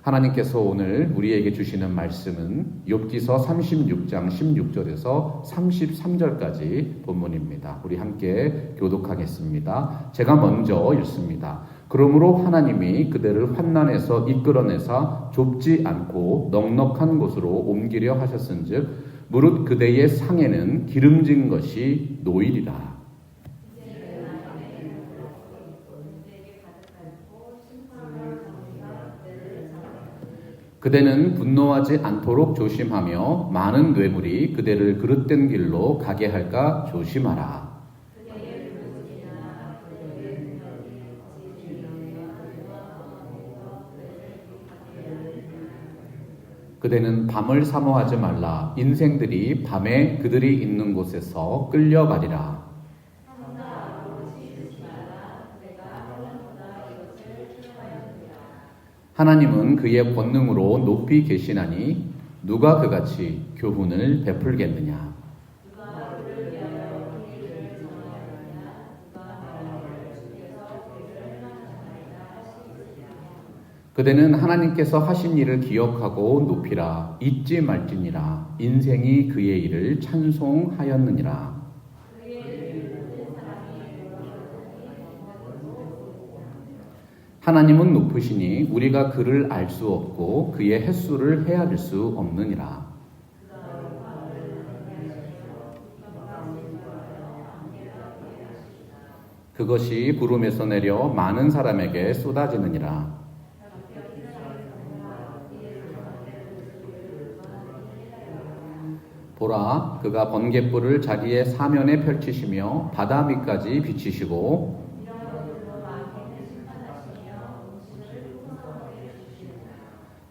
하나님께서 오늘 우리에게 주시는 말씀은 욥기서 36장 16절에서 33절까지 본문입니다. 우리 함께 교독하겠습니다. 제가 먼저 읽습니다. 그러므로 하나님이 그대를 환난에서 이끌어내사 좁지 않고 넉넉한 곳으로 옮기려 하셨은즉 무릇 그대의 상에는 기름진 것이 놓이리라. 그대는 분노하지 않도록 조심하며 많은 뇌물이 그대를 그릇된 길로 가게 할까 조심하라. 그대는 밤을 사모하지 말라. 인생들이 밤에 그들이 있는 곳에서 끌려가리라. 하나님은 그의 권능으로 높이 계시나니 누가 그같이 교훈을 베풀겠느냐. 그대는 하나님께서 하신 일을 기억하고 높이라. 잊지 말지니라. 인생이 그의 일을 찬송하였느니라. 하나님은 높으시니 우리가 그를 알 수 없고 그의 횟수를 헤아릴 수 없느니라. 그것이 구름에서 내려 많은 사람에게 쏟아지느니라. 보라, 그가 번갯불을 자기의 사면에 펼치시며 바다 밑까지 비치시고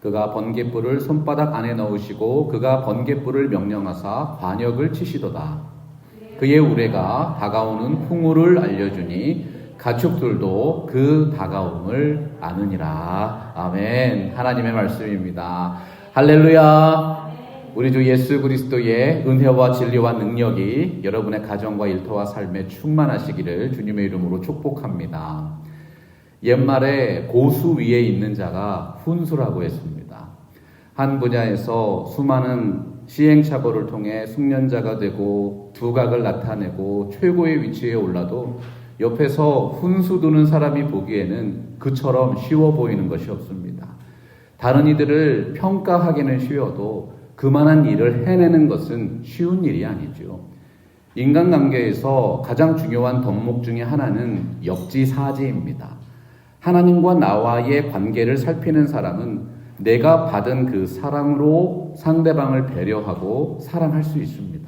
그가 번갯불을 손바닥 안에 넣으시고 그가 번갯불을 명령하사 관역을 치시도다. 그의 우레가 다가오는 풍우를 알려주니 가축들도 그 다가옴을 아느니라. 아멘. 하나님의 말씀입니다. 할렐루야. 우리 주 예수 그리스도의 은혜와 진리와 능력이 여러분의 가정과 일터와 삶에 충만하시기를 주님의 이름으로 축복합니다. 옛말에 고수 위에 있는 자가 훈수라고 했습니다. 한 분야에서 수많은 시행착오를 통해 숙련자가 되고 두각을 나타내고 최고의 위치에 올라도 옆에서 훈수 두는 사람이 보기에는 그처럼 쉬워 보이는 것이 없습니다. 다른 이들을 평가하기는 쉬워도 그만한 일을 해내는 것은 쉬운 일이 아니죠. 인간관계에서 가장 중요한 덕목 중에 하나는 역지사지입니다. 하나님과 나와의 관계를 살피는 사람은 내가 받은 그 사랑으로 상대방을 배려하고 사랑할 수 있습니다.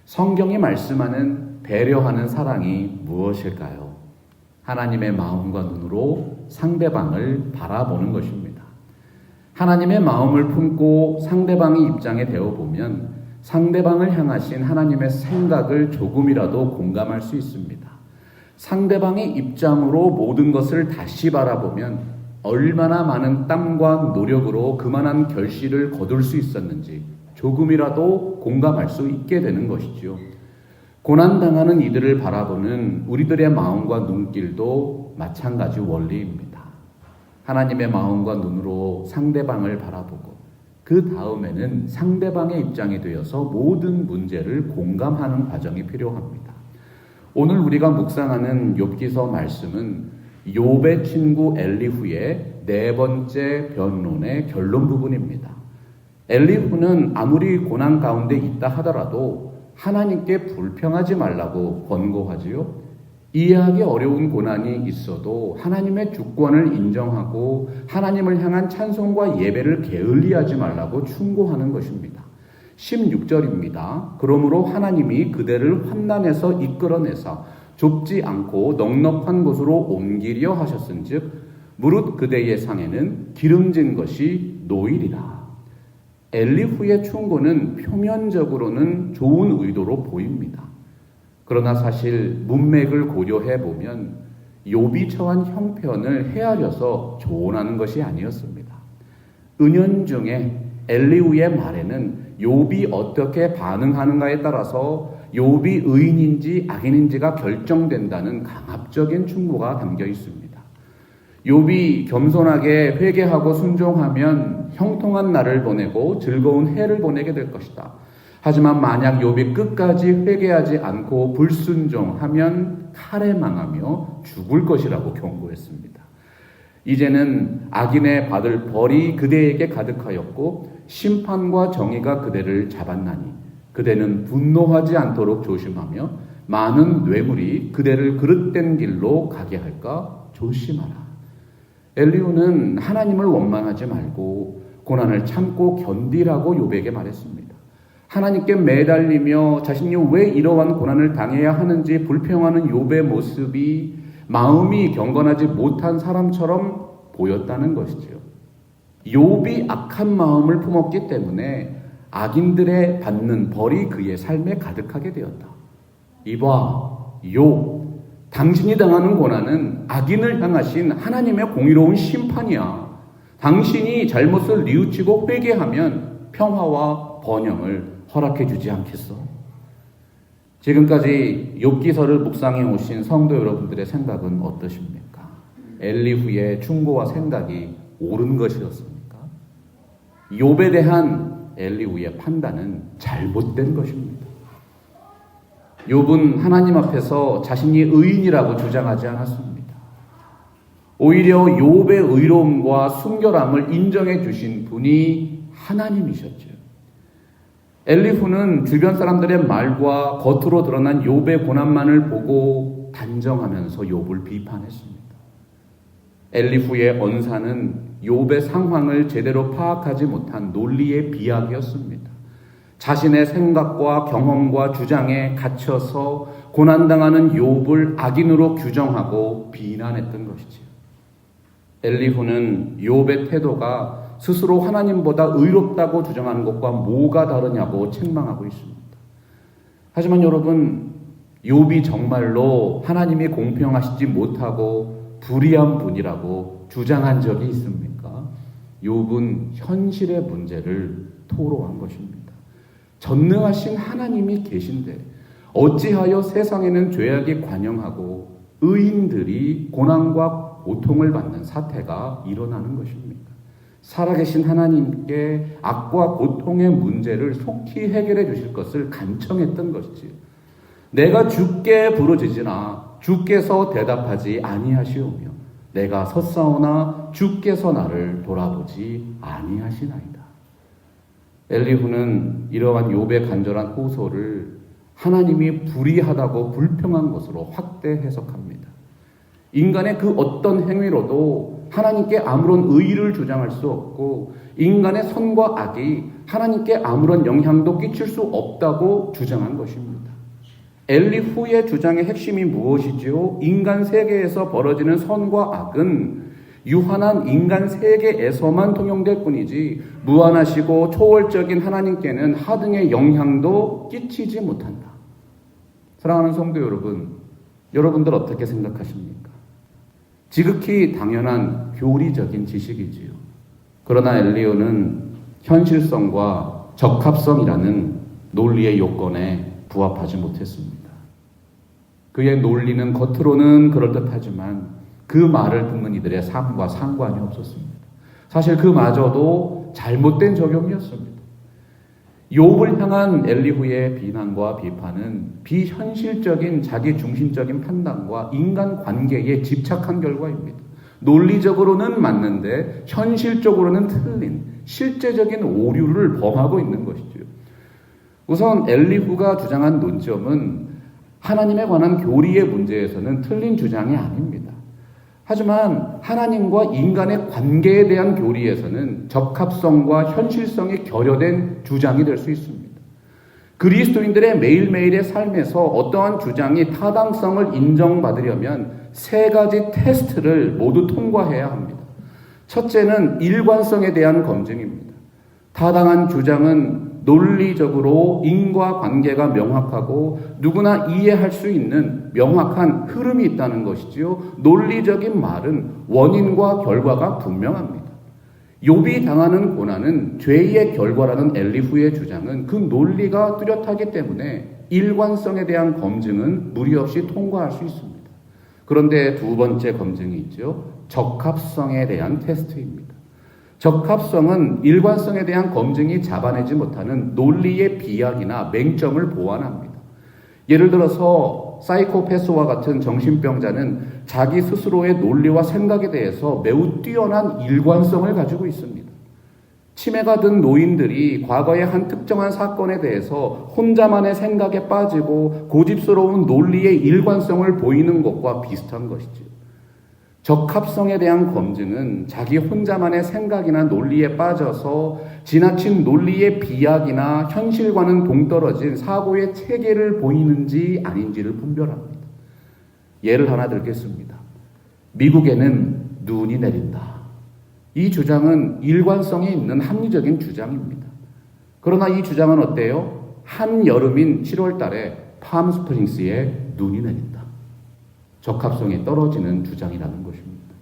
성경이 말씀하는 배려하는 사랑이 무엇일까요? 하나님의 마음과 눈으로 상대방을 바라보는 것입니다. 하나님의 마음을 품고 상대방의 입장에 되어보면 상대방을 향하신 하나님의 생각을 조금이라도 공감할 수 있습니다. 상대방의 입장으로 모든 것을 다시 바라보면 얼마나 많은 땀과 노력으로 그만한 결실을 거둘 수 있었는지 조금이라도 공감할 수 있게 되는 것이죠. 고난당하는 이들을 바라보는 우리들의 마음과 눈길도 마찬가지 원리입니다. 하나님의 마음과 눈으로 상대방을 바라보고 그 다음에는 상대방의 입장이 되어서 모든 문제를 공감하는 과정이 필요합니다. 오늘 우리가 묵상하는 욥기서 말씀은 욥의 친구 엘리후의 네 번째 변론의 결론 부분입니다. 엘리후는 아무리 고난 가운데 있다 하더라도 하나님께 불평하지 말라고 권고하지요. 이해하기 어려운 고난이 있어도 하나님의 주권을 인정하고 하나님을 향한 찬송과 예배를 게을리하지 말라고 충고하는 것입니다. 16절입니다. 그러므로 하나님이 그대를 환난에서 이끌어내사 좁지 않고 넉넉한 곳으로 옮기려 하셨은즉 무릇 그대의 상에는 기름진 것이 놓이리라. 엘리후의 충고는 표면적으로는 좋은 의도로 보입니다. 그러나 사실 문맥을 고려해 보면 욥이 처한 형편을 헤아려서 조언하는 것이 아니었습니다. 은연중에 엘리후의 말에는 욥이 어떻게 반응하는가에 따라서 욥이 의인인지 악인인지가 결정된다는 강압적인 충고가 담겨 있습니다. 욥이 겸손하게 회개하고 순종하면 형통한 날을 보내고 즐거운 해를 보내게 될 것이다. 하지만 만약 욥이 끝까지 회개하지 않고 불순종하면 칼에 망하며 죽을 것이라고 경고했습니다. 이제는 악인의 받을 벌이 그대에게 가득하였고 심판과 정의가 그대를 잡았나니 그대는 분노하지 않도록 조심하며 많은 뇌물이 그대를 그릇된 길로 가게 할까 조심하라. 엘리후는 하나님을 원망하지 말고 고난을 참고 견디라고 욥에게 말했습니다. 하나님께 매달리며 자신이 왜 이러한 고난을 당해야 하는지 불평하는 욥의 모습이 마음이 경건하지 못한 사람처럼 보였다는 것이지요. 욥이 악한 마음을 품었기 때문에 악인들의 받는 벌이 그의 삶에 가득하게 되었다. 이봐, 욥, 당신이 당하는 고난은 악인을 향하신 하나님의 공의로운 심판이야. 당신이 잘못을 뉘우치고 회개하면 평화와 번영을 허락해 주지 않겠어? 지금까지 욥기서를 묵상해 오신 성도 여러분들의 생각은 어떠십니까? 엘리후의 충고와 생각이 옳은 것이었습니까? 욥에 대한 엘리후의 판단은 잘못된 것입니다. 욥은 하나님 앞에서 자신이 의인이라고 주장하지 않았습니다. 오히려 욥의 의로움과 순결함을 인정해 주신 분이 하나님이셨죠. 엘리후는 주변 사람들의 말과 겉으로 드러난 욥의 고난만을 보고 단정하면서 욥을 비판했습니다. 엘리후의 언사는 욥의 상황을 제대로 파악하지 못한 논리의 비약이었습니다. 자신의 생각과 경험과 주장에 갇혀서 고난당하는 욥을 악인으로 규정하고 비난했던 것이지요. 엘리후는 욥의 태도가 스스로 하나님보다 의롭다고 주장하는 것과 뭐가 다르냐고 책망하고 있습니다. 하지만 여러분, 욥이 정말로 하나님이 공평하시지 못하고 불의한 분이라고 주장한 적이 있습니까? 욥은 현실의 문제를 토로한 것입니다. 전능하신 하나님이 계신데 어찌하여 세상에는 죄악이 관영하고 의인들이 고난과 고통을 받는 사태가 일어나는 것입니까? 살아계신 하나님께 악과 고통의 문제를 속히 해결해 주실 것을 간청했던 것이지요. 내가 주께 부르짖으나 주께서 대답하지 아니하시오며 내가 섰사오나 주께서 나를 돌아보지 아니하시나이다. 엘리후는 이러한 욥의 간절한 호소를 하나님이 불의하다고 불평한 것으로 확대 해석합니다. 인간의 그 어떤 행위로도 하나님께 아무런 의의를 주장할 수 없고 인간의 선과 악이 하나님께 아무런 영향도 끼칠 수 없다고 주장한 것입니다. 엘리후의 주장의 핵심이 무엇이지요? 인간 세계에서 벌어지는 선과 악은 유한한 인간 세계에서만 통용될 뿐이지 무한하시고 초월적인 하나님께는 하등의 영향도 끼치지 못한다. 사랑하는 성도 여러분, 여러분들 어떻게 생각하십니까? 지극히 당연한 교리적인 지식이지요. 그러나 엘리후는 현실성과 적합성이라는 논리의 요건에 부합하지 못했습니다. 그의 논리는 겉으로는 그럴듯하지만 그 말을 듣는 이들의 삶과 상관이 없었습니다. 사실 그마저도 잘못된 적용이었습니다. 욥을 향한 엘리후의 비난과 비판은 비현실적인 자기중심적인 판단과 인간관계에 집착한 결과입니다. 논리적으로는 맞는데 현실적으로는 틀린 실제적인 오류를 범하고 있는 것이죠. 우선 엘리후가 주장한 논점은 하나님에 관한 교리의 문제에서는 틀린 주장이 아닙니다. 하지만 하나님과 인간의 관계에 대한 교리에서는 적합성과 현실성이 결여된 주장이 될 수 있습니다. 그리스도인들의 매일매일의 삶에서 어떠한 주장이 타당성을 인정받으려면 세 가지 테스트를 모두 통과해야 합니다. 첫째는 일관성에 대한 검증입니다. 타당한 주장은 논리적으로 인과관계가 명확하고 누구나 이해할 수 있는 명확한 흐름이 있다는 것이지요. 논리적인 말은 원인과 결과가 분명합니다. 욥이 당하는 고난은 죄의 결과라는 엘리후의 주장은 그 논리가 뚜렷하기 때문에 일관성에 대한 검증은 무리 없이 통과할 수 있습니다. 그런데 두 번째 검증이 있죠. 적합성에 대한 테스트입니다. 적합성은 일관성에 대한 검증이 잡아내지 못하는 논리의 비약이나 맹점을 보완합니다. 예를 들어서 사이코패스와 같은 정신병자는 자기 스스로의 논리와 생각에 대해서 매우 뛰어난 일관성을 가지고 있습니다. 치매가 든 노인들이 과거의 한 특정한 사건에 대해서 혼자만의 생각에 빠지고 고집스러운 논리의 일관성을 보이는 것과 비슷한 것이죠. 적합성에 대한 검증은 자기 혼자만의 생각이나 논리에 빠져서 지나친 논리의 비약이나 현실과는 동떨어진 사고의 체계를 보이는지 아닌지를 분별합니다. 예를 하나 들겠습니다. 미국에는 눈이 내린다. 이 주장은 일관성이 있는 합리적인 주장입니다. 그러나 이 주장은 어때요? 한여름인 7월 달에 팜스프링스에 눈이 내린다. 적합성이 떨어지는 주장이라는 것입니다.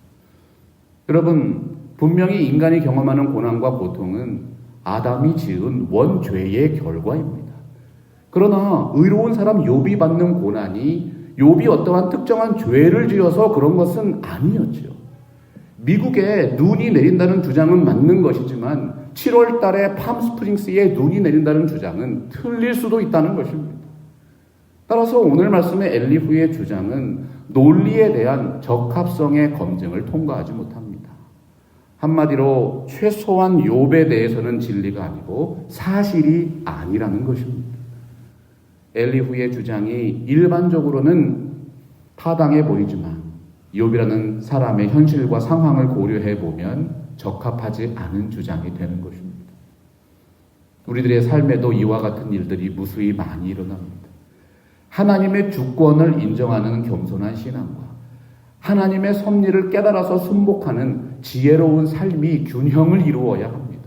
여러분, 분명히 인간이 경험하는 고난과 고통은 아담이 지은 원죄의 결과입니다. 그러나 의로운 사람 욥이 받는 고난이 욥이 어떠한 특정한 죄를 지어서 그런 것은 아니었죠. 미국에 눈이 내린다는 주장은 맞는 것이지만 7월 달에 팜스프링스에 눈이 내린다는 주장은 틀릴 수도 있다는 것입니다. 따라서 오늘 말씀의 엘리후의 주장은 논리에 대한 적합성의 검증을 통과하지 못합니다. 한마디로 최소한 욥에 대해서는 진리가 아니고 사실이 아니라는 것입니다. 엘리후의 주장이 일반적으로는 타당해 보이지만 욥이라는 사람의 현실과 상황을 고려해 보면 적합하지 않은 주장이 되는 것입니다. 우리들의 삶에도 이와 같은 일들이 무수히 많이 일어납니다. 하나님의 주권을 인정하는 겸손한 신앙과 하나님의 섭리를 깨달아서 순복하는 지혜로운 삶이 균형을 이루어야 합니다.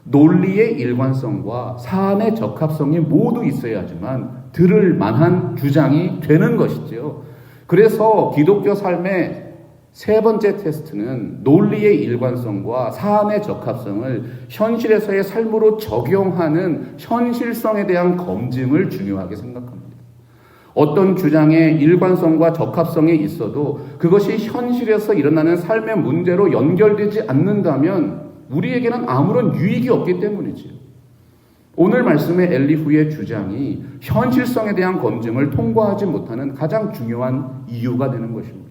논리의 일관성과 사안의 적합성이 모두 있어야지만 들을 만한 주장이 되는 것이죠. 그래서 기독교 삶의 세 번째 테스트는 논리의 일관성과 사안의 적합성을 현실에서의 삶으로 적용하는 현실성에 대한 검증을 중요하게 생각합니다. 어떤 주장의 일관성과 적합성이 있어도 그것이 현실에서 일어나는 삶의 문제로 연결되지 않는다면 우리에게는 아무런 유익이 없기 때문이지요. 오늘 말씀의 엘리후의 주장이 현실성에 대한 검증을 통과하지 못하는 가장 중요한 이유가 되는 것입니다.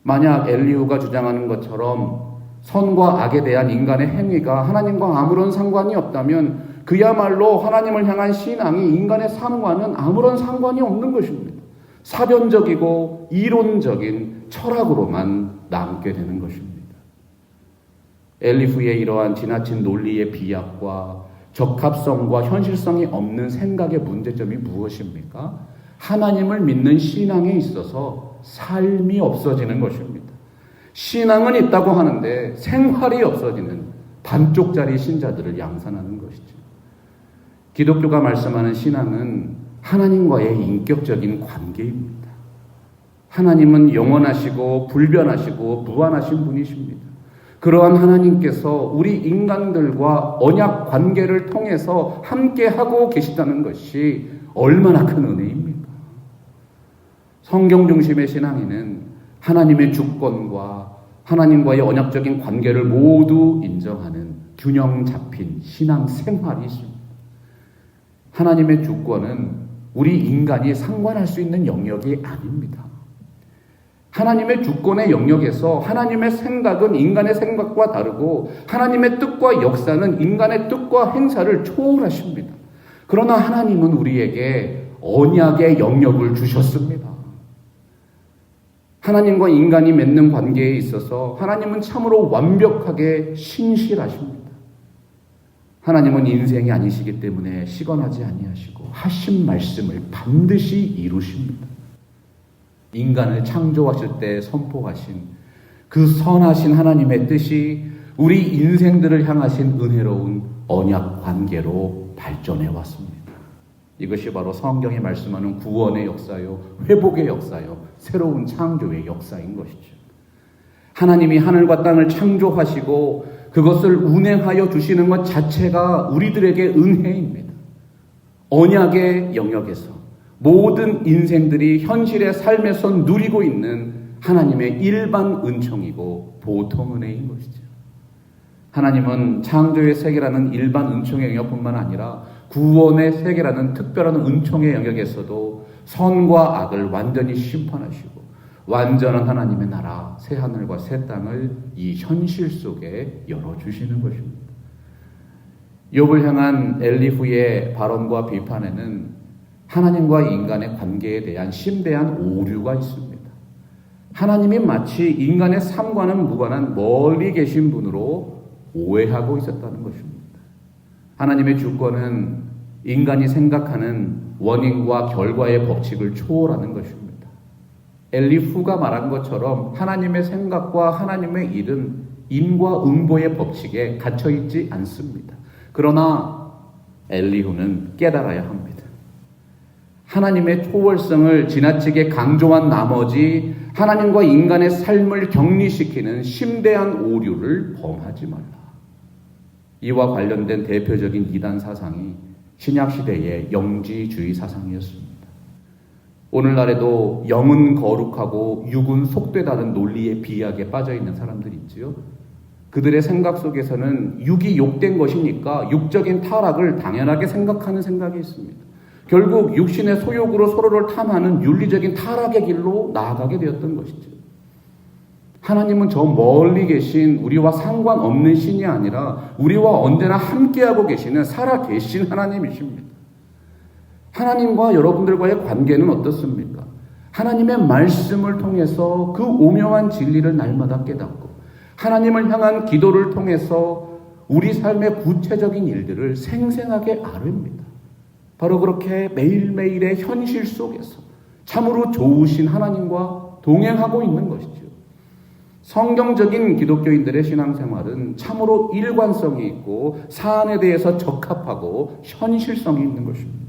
만약 엘리후가 주장하는 것처럼 선과 악에 대한 인간의 행위가 하나님과 아무런 상관이 없다면 그야말로 하나님을 향한 신앙이 인간의 삶과는 아무런 상관이 없는 것입니다. 사변적이고 이론적인 철학으로만 남게 되는 것입니다. 엘리후의 이러한 지나친 논리의 비약과 적합성과 현실성이 없는 생각의 문제점이 무엇입니까? 하나님을 믿는 신앙에 있어서 삶이 없어지는 것입니다. 신앙은 있다고 하는데 생활이 없어지는 반쪽짜리 신자들을 양산하는 것이죠. 기독교가 말씀하는 신앙은 하나님과의 인격적인 관계입니다. 하나님은 영원하시고 불변하시고 무한하신 분이십니다. 그러한 하나님께서 우리 인간들과 언약 관계를 통해서 함께하고 계시다는 것이 얼마나 큰 은혜입니까? 성경 중심의 신앙인은 하나님의 주권과 하나님과의 언약적인 관계를 모두 인정하는 균형 잡힌 신앙 생활이 있습니다. 하나님의 주권은 우리 인간이 상관할 수 있는 영역이 아닙니다. 하나님의 주권의 영역에서 하나님의 생각은 인간의 생각과 다르고 하나님의 뜻과 역사는 인간의 뜻과 행사를 초월하십니다. 그러나 하나님은 우리에게 언약의 영역을 주셨습니다. 하나님과 인간이 맺는 관계에 있어서 하나님은 참으로 완벽하게 신실하십니다. 하나님은 인생이 아니시기 때문에 시건하지 아니하시고 하신 말씀을 반드시 이루십니다. 인간을 창조하실 때 선포하신 그 선하신 하나님의 뜻이 우리 인생들을 향하신 은혜로운 언약 관계로 발전해 왔습니다. 이것이 바로 성경이 말씀하는 구원의 역사요, 회복의 역사요, 새로운 창조의 역사인 것이죠. 하나님이 하늘과 땅을 창조하시고 그것을 운행하여 주시는 것 자체가 우리들에게 은혜입니다. 언약의 영역에서 모든 인생들이 현실의 삶에서 누리고 있는 하나님의 일반 은총이고 보통 은혜인 것이죠. 하나님은 창조의 세계라는 일반 은총의 영역뿐만 아니라 구원의 세계라는 특별한 은총의 영역에서도 선과 악을 완전히 심판하시고 완전한 하나님의 나라, 새 하늘과 새 땅을 이 현실 속에 열어주시는 것입니다. 욥을 향한 엘리후의 발언과 비판에는 하나님과 인간의 관계에 대한 심대한 오류가 있습니다. 하나님이 마치 인간의 삶과는 무관한 멀리 계신 분으로 오해하고 있었다는 것입니다. 하나님의 주권은 인간이 생각하는 원인과 결과의 법칙을 초월하는 것입니다. 엘리후가 말한 것처럼 하나님의 생각과 하나님의 일은 인과 응보의 법칙에 갇혀있지 않습니다. 그러나 엘리후는 깨달아야 합니다. 하나님의 초월성을 지나치게 강조한 나머지 하나님과 인간의 삶을 격리시키는 심대한 오류를 범하지 말라. 이와 관련된 대표적인 이단 사상이 신약시대의 영지주의 사상이었습니다. 오늘날에도 영은 거룩하고 육은 속되다는 논리의 비약에 빠져있는 사람들이 있지요. 그들의 생각 속에서는 육이 욕된 것이니까 육적인 타락을 당연하게 생각하는 생각이 있습니다. 결국 육신의 소욕으로 서로를 탐하는 윤리적인 타락의 길로 나아가게 되었던 것이죠. 하나님은 저 멀리 계신 우리와 상관없는 신이 아니라 우리와 언제나 함께하고 계시는 살아계신 하나님이십니다. 하나님과 여러분들과의 관계는 어떻습니까? 하나님의 말씀을 통해서 그 오묘한 진리를 날마다 깨닫고 하나님을 향한 기도를 통해서 우리 삶의 구체적인 일들을 생생하게 아릅니다. 바로 그렇게 매일매일의 현실 속에서 참으로 좋으신 하나님과 동행하고 있는 것이죠. 성경적인 기독교인들의 신앙생활은 참으로 일관성이 있고 사안에 대해서 적합하고 현실성이 있는 것입니다.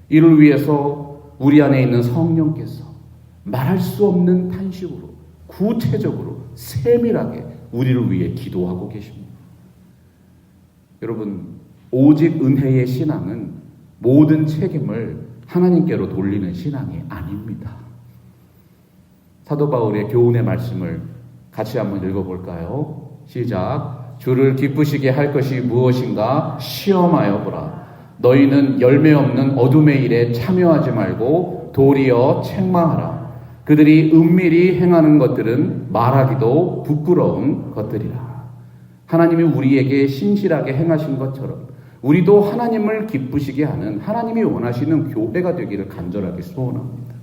이를 위해서 우리 안에 있는 성령께서 말할 수 없는 탄식으로 구체적으로 세밀하게 우리를 위해 기도하고 계십니다. 여러분, 오직 은혜의 신앙은 모든 책임을 하나님께로 돌리는 신앙이 아닙니다. 사도 바울의 교훈의 말씀을 같이 한번 읽어볼까요? 시작. 주를 기쁘시게 할 것이 무엇인가 시험하여 보라. 너희는 열매 없는 어둠의 일에 참여하지 말고 도리어 책망하라. 그들이 은밀히 행하는 것들은 말하기도 부끄러운 것들이라. 하나님이 우리에게 신실하게 행하신 것처럼 우리도 하나님을 기쁘시게 하는 하나님이 원하시는 교회가 되기를 간절하게 소원합니다.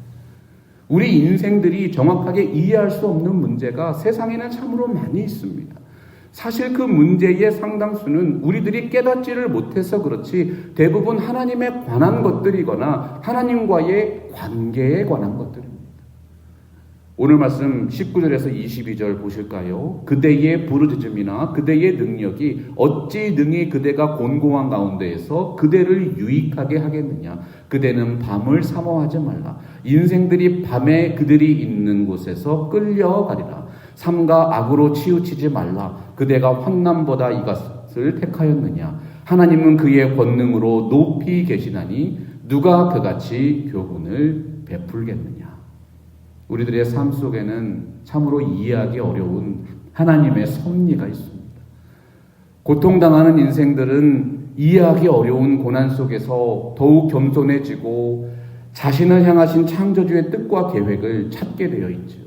우리 인생들이 정확하게 이해할 수 없는 문제가 세상에는 참으로 많이 있습니다. 사실 그 문제의 상당수는 우리들이 깨닫지를 못해서 그렇지 대부분 하나님에 관한 것들이거나 하나님과의 관계에 관한 것들입니다. 오늘 말씀 19절에서 22절 보실까요? 그대의 부르짖음이나 그대의 능력이 어찌 능히 그대가 곤고한 가운데에서 그대를 유익하게 하겠느냐. 그대는 밤을 사모하지 말라. 인생들이 밤에 그들이 있는 곳에서 끌려가리라. 삼가 악으로 치우치지 말라. 그대가 환난보다 이것을 택하였느냐. 하나님은 그의 권능으로 높이 계시나니 누가 그같이 교훈을 베풀겠느냐. 우리들의 삶 속에는 참으로 이해하기 어려운 하나님의 섭리가 있습니다. 고통당하는 인생들은 이해하기 어려운 고난 속에서 더욱 겸손해지고 자신을 향하신 창조주의 뜻과 계획을 찾게 되어 있죠.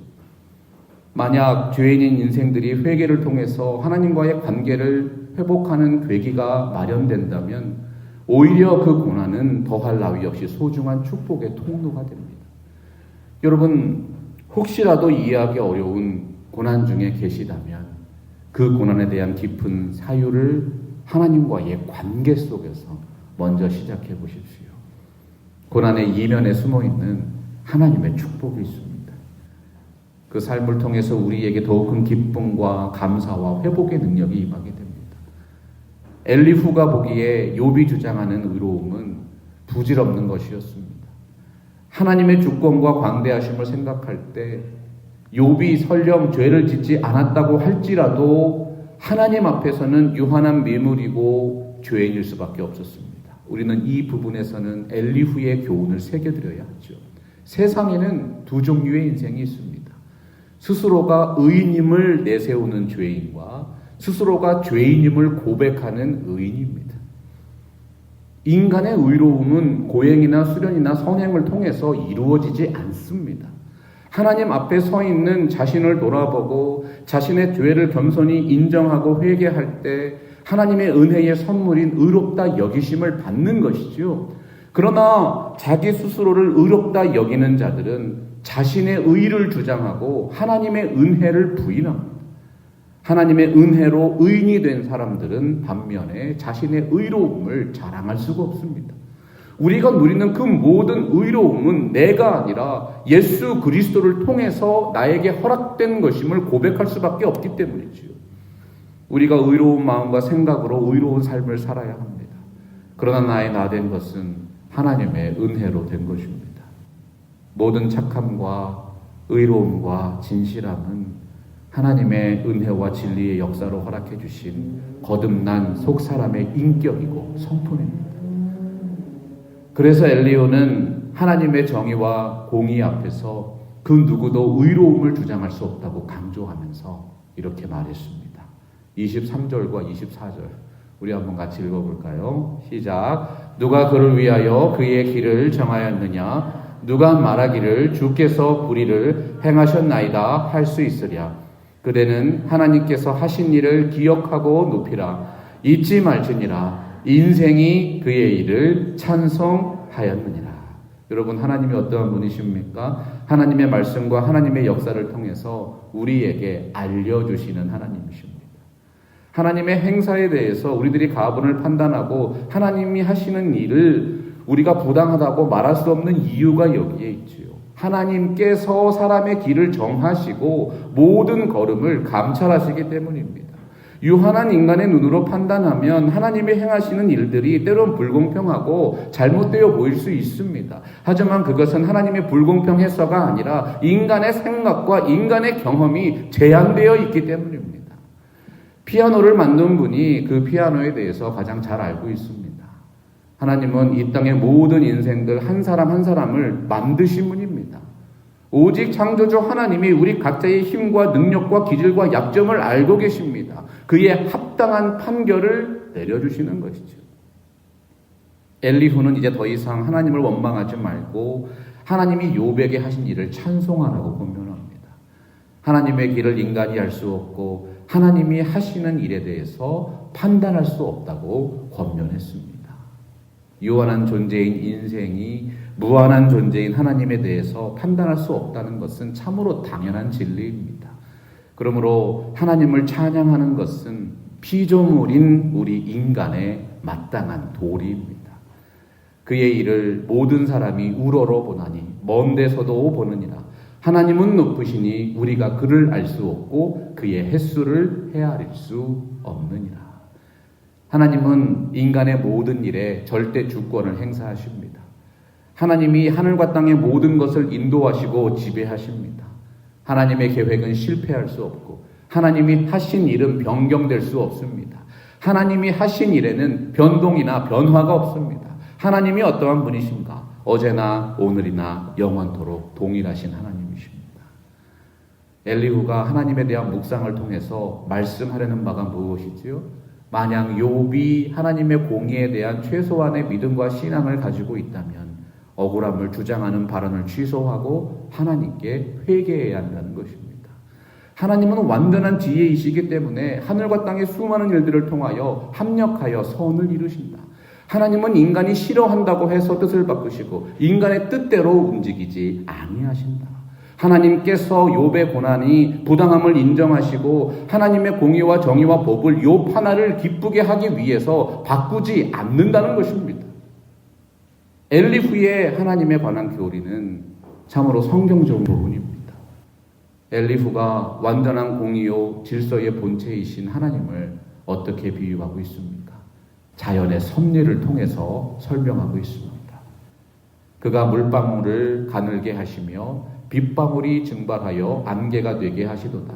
만약 죄인인 인생들이 회개를 통해서 하나님과의 관계를 회복하는 계기가 마련된다면 오히려 그 고난은 더할 나위 없이 소중한 축복의 통로가 됩니다. 여러분, 혹시라도 이해하기 어려운 고난 중에 계시다면 그 고난에 대한 깊은 사유를 하나님과의 관계 속에서 먼저 시작해 보십시오. 고난의 이면에 숨어있는 하나님의 축복이 있습니다. 그 삶을 통해서 우리에게 더욱 큰 기쁨과 감사와 회복의 능력이 임하게 됩니다. 엘리후가 보기에 욥이 주장하는 의로움은 부질없는 것이었습니다. 하나님의 주권과 광대하심을 생각할 때 욥이 설령 죄를 짓지 않았다고 할지라도 하나님 앞에서는 유한한 미물이고 죄인일 수밖에 없었습니다. 우리는 이 부분에서는 엘리후의 교훈을 새겨드려야 하죠. 세상에는 두 종류의 인생이 있습니다. 스스로가 의인임을 내세우는 죄인과 스스로가 죄인임을 고백하는 의인입니다. 인간의 의로움은 고행이나 수련이나 선행을 통해서 이루어지지 않습니다. 하나님 앞에 서 있는 자신을 돌아보고 자신의 죄를 겸손히 인정하고 회개할 때 하나님의 은혜의 선물인 의롭다 여기심을 받는 것이죠. 그러나 자기 스스로를 의롭다 여기는 자들은 자신의 의를 주장하고 하나님의 은혜를 부인합니다. 하나님의 은혜로 의인이 된 사람들은 반면에 자신의 의로움을 자랑할 수가 없습니다. 우리가 누리는 그 모든 의로움은 내가 아니라 예수 그리스도를 통해서 나에게 허락된 것임을 고백할 수밖에 없기 때문이지요. 우리가 의로운 마음과 생각으로 의로운 삶을 살아야 합니다. 그러나 나의 나 된 것은 하나님의 은혜로 된 것입니다. 모든 착함과 의로움과 진실함은 하나님의 은혜와 진리의 역사로 허락해 주신 거듭난 속사람의 인격이고 성품입니다. 그래서 엘리후는 하나님의 정의와 공의 앞에서 그 누구도 의로움을 주장할 수 없다고 강조하면서 이렇게 말했습니다. 23절과 24절 우리 한번 같이 읽어볼까요? 시작. 누가 그를 위하여 그의 길을 정하였느냐? 누가 말하기를 주께서 불의를 행하셨나이다 할 수 있으랴? 그대는 하나님께서 하신 일을 기억하고 높이라. 잊지 말지니라. 인생이 그의 일을 찬송하였느니라. 여러분, 하나님이 어떠한 분이십니까? 하나님의 말씀과 하나님의 역사를 통해서 우리에게 알려주시는 하나님이십니다. 하나님의 행사에 대해서 우리들이 가분을 판단하고 하나님이 하시는 일을 우리가 부당하다고 말할 수 없는 이유가 여기에 있지요. 하나님께서 사람의 길을 정하시고 모든 걸음을 감찰하시기 때문입니다. 유한한 인간의 눈으로 판단하면 하나님이 행하시는 일들이 때론 불공평하고 잘못되어 보일 수 있습니다. 하지만 그것은 하나님의 불공평해서가 아니라 인간의 생각과 인간의 경험이 제한되어 있기 때문입니다. 피아노를 만든 분이 그 피아노에 대해서 가장 잘 알고 있습니다. 하나님은 이 땅의 모든 인생들 한 사람 한 사람을 만드신 분입니다. 오직 창조주 하나님이 우리 각자의 힘과 능력과 기질과 약점을 알고 계십니다. 그의 합당한 판결을 내려주시는 것이죠. 엘리후는 이제 더 이상 하나님을 원망하지 말고 하나님이 욥에게 하신 일을 찬송하라고 권면합니다. 하나님의 길을 인간이 알 수 없고 하나님이 하시는 일에 대해서 판단할 수 없다고 권면했습니다. 유한한 존재인 인생이 무한한 존재인 하나님에 대해서 판단할 수 없다는 것은 참으로 당연한 진리입니다. 그러므로 하나님을 찬양하는 것은 피조물인 우리 인간의 마땅한 도리입니다. 그의 일을 모든 사람이 우러러 보나니 먼 데서도 보느니라. 하나님은 높으시니 우리가 그를 알 수 없고 그의 횟수를 헤아릴 수 없느니라. 하나님은 인간의 모든 일에 절대 주권을 행사하십니다. 하나님이 하늘과 땅의 모든 것을 인도하시고 지배하십니다. 하나님의 계획은 실패할 수 없고 하나님이 하신 일은 변경될 수 없습니다. 하나님이 하신 일에는 변동이나 변화가 없습니다. 하나님이 어떠한 분이신가? 어제나 오늘이나 영원토록 동일하신 하나님이십니다. 엘리후가 하나님에 대한 묵상을 통해서 말씀하려는 바가 무엇이지요? 만약 욥이 하나님의 공의에 대한 최소한의 믿음과 신앙을 가지고 있다면 억울함을 주장하는 발언을 취소하고 하나님께 회개해야 한다는 것입니다. 하나님은 완전한 지혜이시기 때문에 하늘과 땅의 수많은 일들을 통하여 합력하여 선을 이루신다. 하나님은 인간이 싫어한다고 해서 뜻을 바꾸시고 인간의 뜻대로 움직이지 아니하신다. 하나님께서 욥의 고난이 부당함을 인정하시고 하나님의 공의와 정의와 법을 욥 하나를 기쁘게 하기 위해서 바꾸지 않는다는 것입니다. 엘리후의 하나님에 관한 교리는 참으로 성경적인 부분입니다. 엘리후가 완전한 공의요 질서의 본체이신 하나님을 어떻게 비유하고 있습니까? 자연의 섭리를 통해서 설명하고 있습니다. 그가 물방울을 가늘게 하시며 빗방울이 증발하여 안개가 되게 하시도다.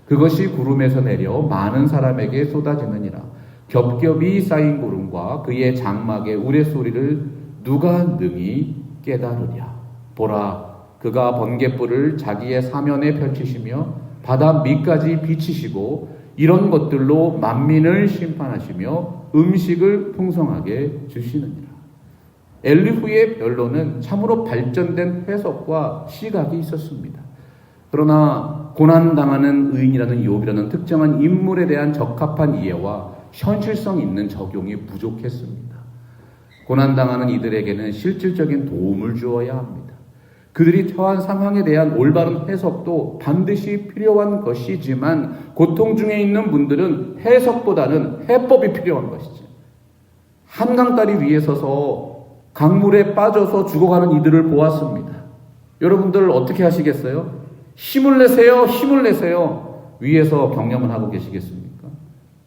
그것이 구름에서 내려 많은 사람에게 쏟아지느니라. 겹겹이 쌓인 구름과 그의 장막의 우레소리를 누가 능히 깨달으랴. 보라, 그가 번갯불을 자기의 사면에 펼치시며 바다 밑까지 비치시고 이런 것들로 만민을 심판하시며 음식을 풍성하게 주시느니라. 엘리후의 변론은 참으로 발전된 해석과 시각이 있었습니다. 그러나 고난당하는 의인이라는 욥이라는 특정한 인물에 대한 적합한 이해와 현실성 있는 적용이 부족했습니다. 고난당하는 이들에게는 실질적인 도움을 주어야 합니다. 그들이 처한 상황에 대한 올바른 해석도 반드시 필요한 것이지만 고통 중에 있는 분들은 해석보다는 해법이 필요한 것이죠. 한강다리 위에 서서 강물에 빠져서 죽어가는 이들을 보았습니다. 여러분들 어떻게 하시겠어요? 힘을 내세요, 힘을 내세요. 위에서 경험을 하고 계시겠습니까?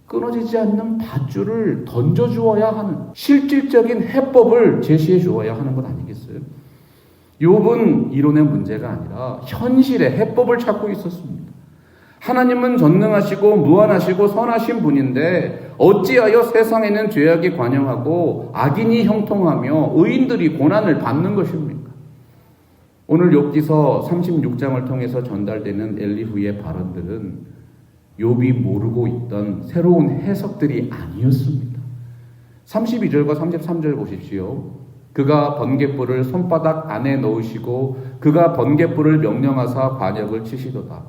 끊어지지 않는 밧줄을 던져주어야 하는 실질적인 해법을 제시해 주어야 하는 것 아니겠어요? 욥은 이론의 문제가 아니라 현실의 해법을 찾고 있었습니다. 하나님은 전능하시고 무한하시고 선하신 분인데 어찌하여 세상에는 죄악이 관영하고 악인이 형통하며 의인들이 고난을 받는 것입니까? 오늘 욥기서 36장을 통해서 전달되는 엘리후의 발언들은 욥이 모르고 있던 새로운 해석들이 아니었습니다. 32절과 33절 보십시오. 그가 번갯불을 손바닥 안에 넣으시고 그가 번갯불을 명령하사 관역을 치시도다.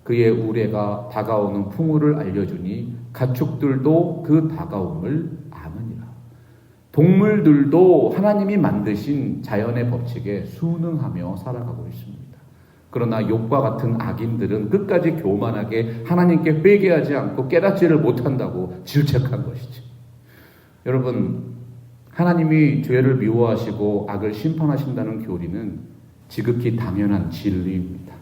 그의 우레가 다가오는 풍우를 알려주니 가축들도 그 다가옴을 아느니라. 동물들도 하나님이 만드신 자연의 법칙에 순응하며 살아가고 있습니다. 그러나 욥과 같은 악인들은 끝까지 교만하게 하나님께 회개하지 않고 깨닫지를 못한다고 질책한 것이지. 여러분, 하나님이 죄를 미워하시고 악을 심판하신다는 교리는 지극히 당연한 진리입니다.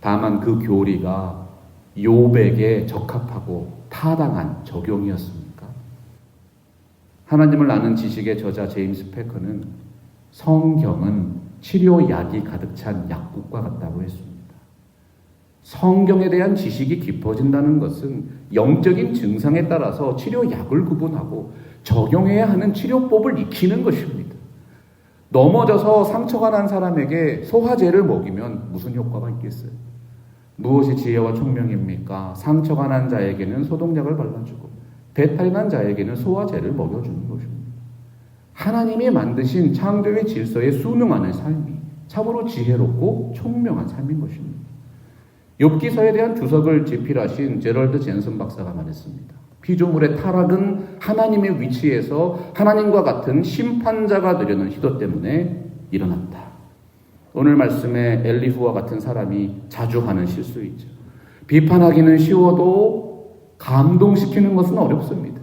다만 그 교리가 욥에게 적합하고 타당한 적용이었습니까? 하나님을 아는 지식의 저자 제임스 패커는 성경은 치료약이 가득 찬 약국과 같다고 했습니다. 성경에 대한 지식이 깊어진다는 것은 영적인 증상에 따라서 치료약을 구분하고 적용해야 하는 치료법을 익히는 것입니다. 넘어져서 상처가 난 사람에게 소화제를 먹이면 무슨 효과가 있겠어요? 무엇이 지혜와 총명입니까? 상처가 난 자에게는 소독약을 발라주고 배탈이 난 자에게는 소화제를 먹여주는 것입니다. 하나님이 만드신 창조의 질서에 순응하는 삶이 참으로 지혜롭고 총명한 삶인 것입니다. 욥기서에 대한 주석을 집필하신 제럴드 젠슨 박사가 말했습니다. 피조물의 타락은 하나님의 위치에서 하나님과 같은 심판자가 되려는 시도 때문에 일어났다. 오늘 말씀에 엘리후와 같은 사람이 자주 하는 실수이죠. 비판하기는 쉬워도 감동시키는 것은 어렵습니다.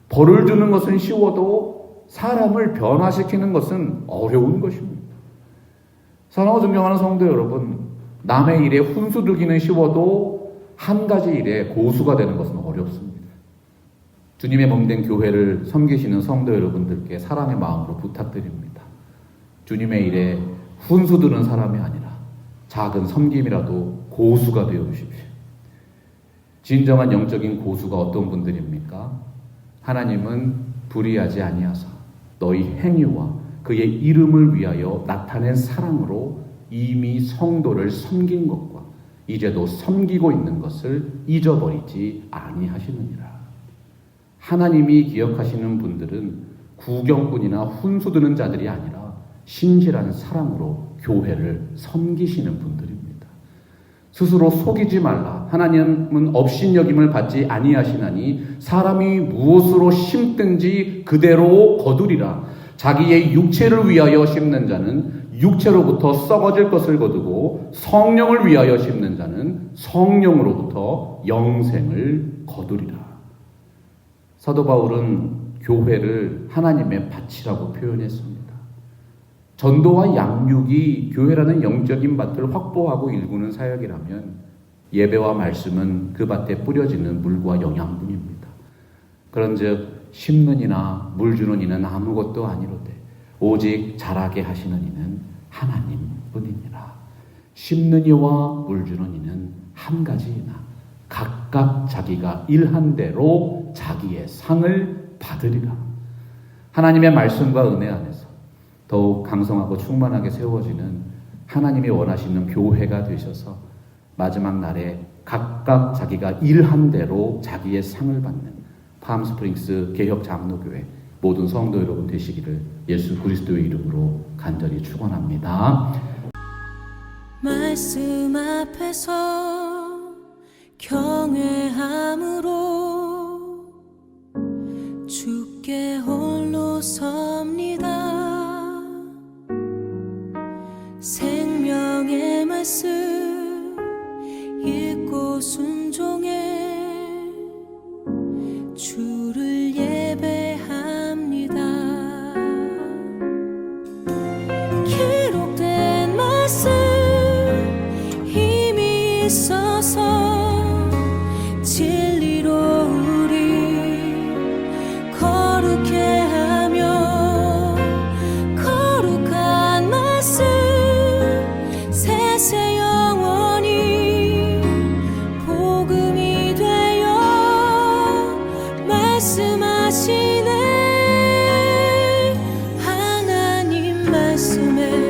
벌을 주는 것은 쉬워도 사람을 변화시키는 것은 어려운 것입니다. 사랑하고 존경하는 성도 여러분, 남의 일에 훈수 두기는 쉬워도 한 가지 일에 고수가 되는 것은 어렵습니다. 주님의 몸된 교회를 섬기시는 성도 여러분들께 사랑의 마음으로 부탁드립니다. 주님의 일에 훈수 두는 사람이 아니라 작은 섬김이라도 고수가 되어 주십시오. 진정한 영적인 고수가 어떤 분들입니까? 하나님은 불의하지 아니하사 너희 행위와 그의 이름을 위하여 나타낸 사랑으로 이미 성도를 섬긴 것과 이제도 섬기고 있는 것을 잊어버리지 아니하시느니라. 하나님이 기억하시는 분들은 구경꾼이나 훈수 두는 자들이 아니라 신실한 사랑으로 교회를 섬기시는 분들입니다. 스스로 속이지 말라. 하나님은 업신여김을 받지 아니하시나니 사람이 무엇으로 심든지 그대로 거두리라. 자기의 육체를 위하여 심는 자는 육체로부터 썩어질 것을 거두고 성령을 위하여 심는 자는 성령으로부터 영생을 거두리라. 사도 바울은 교회를 하나님의 밭이라고 표현했습니다. 전도와 양육이 교회라는 영적인 밭을 확보하고 일구는 사역이라면 예배와 말씀은 그 밭에 뿌려지는 물과 영양분입니다. 그런즉 심는 이나 물 주는 이는 아무것도 아니로되 오직 자라게 하시는 이는 하나님뿐이니라. 심는 이와 물 주는 이는 한 가지이나 각각 자기가 일한 대로 보내고 자기의 상을 받으리라. 하나님의 말씀과 은혜 안에서 더욱 강성하고 충만하게 세워지는 하나님이 원하시는 교회가 되셔서 마지막 날에 각각 자기가 일한 대로 자기의 상을 받는 팜스프링스 개혁장로교회 모든 성도 여러분 되시기를 예수 그리스도의 이름으로 간절히 축원합니다. 말씀 앞에서 경외함으로 주께 홀로 섭니다. 생명의 말씀 읽고 순종해 주를 예배합니다. 기록된 말씀 힘이 있어서 진리로 우리 거룩해 하며 거룩한 말씀 세세 영원히 복음이 되어 말씀하시네. 하나님 말씀에